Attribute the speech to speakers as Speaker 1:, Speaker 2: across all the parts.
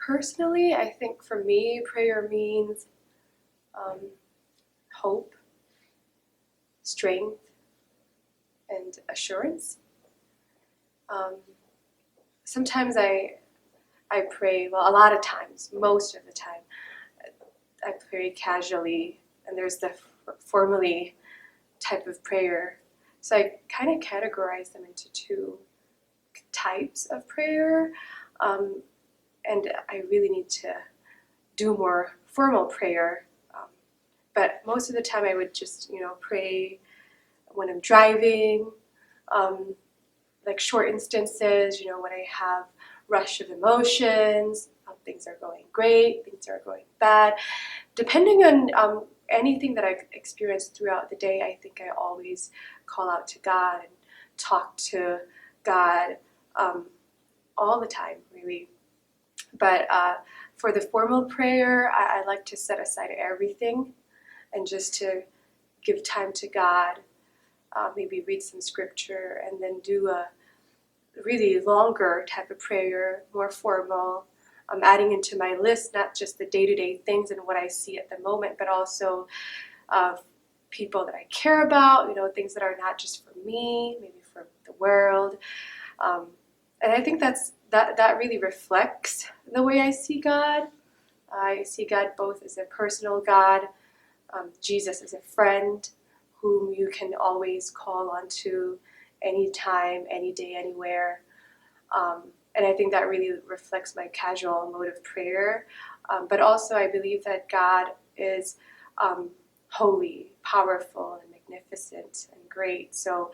Speaker 1: Personally, I think for me, prayer means hope, strength, and assurance. Um, Sometimes I pray, well, a lot of times, most of the time, I pray casually, and there's the formally type of prayer. So I kind of categorize them into two types of prayer, and I really need to do more formal prayer. But most of the time, I would just, pray when I'm driving, like short instances, when I have rush of emotions, things are going great, things are going bad. Depending on anything that I've experienced throughout the day, I think I always call out to God and talk to God all the time, really. But for the formal prayer, I like to set aside everything and just to give time to God, maybe read some scripture, and then do a really longer type of prayer, more formal. I'm adding into my list not just the day-to-day things and what I see at the moment, but also people that I care about, things that are not just for me, maybe for the world. And I think that really reflects the way I see God. I see God both as a personal God, Jesus as a friend whom you can always call on to anytime, any day, anywhere. And I think that really reflects my casual mode of prayer. But also I believe that God is holy, powerful, and magnificent, and great. So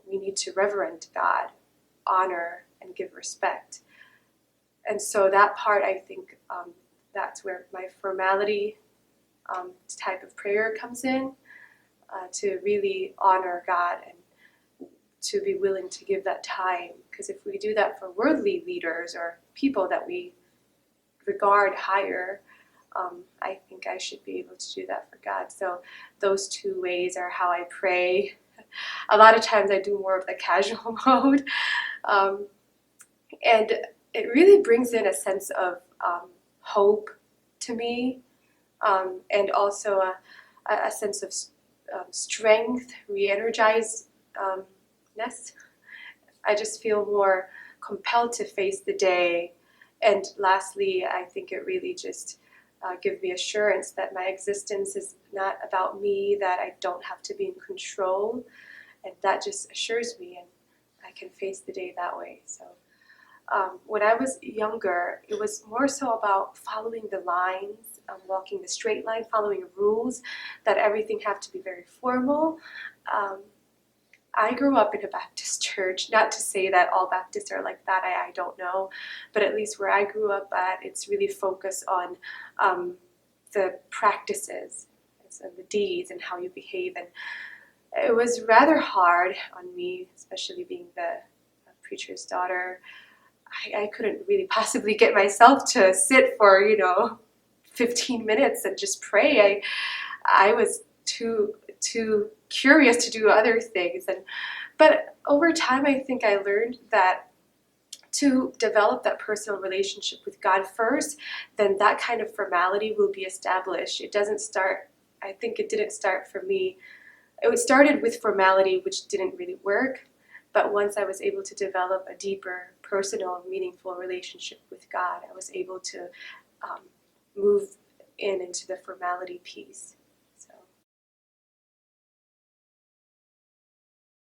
Speaker 1: we need to reverence God, honor, and give respect. And so that part, I think, that's where my formality type of prayer comes in, to really honor God and to be willing to give that time. Because if we do that for worldly leaders or people that we regard higher, I think I should be able to do that for God. So those two ways are how I pray. A lot of times I do more of the casual mode. And it really brings in a sense of hope to me, and also a sense of strength, re-energizedness. I just feel more compelled to face the day. And lastly, I think it really just gives me assurance that my existence is not about me, that I don't have to be in control. And that just assures me, and I can face the day that way. So when I was younger, it was more so about following the lines, walking the straight line, following rules, that everything had to be very formal. I grew up in a Baptist church, not to say that all Baptists are like that, I don't know, but at least where I grew up at, it's really focused on the practices and the deeds and how you behave. And it was rather hard on me, especially being the preacher's daughter. I couldn't really possibly get myself to sit for, 15 minutes and just pray. I was too curious to do other things. But over time, I think I learned that to develop that personal relationship with God first, then that kind of formality will be established. It didn't start for me. It started with formality, which didn't really work. But once I was able to develop a deeper, personal, meaningful relationship with God, I was able to move into the formality piece.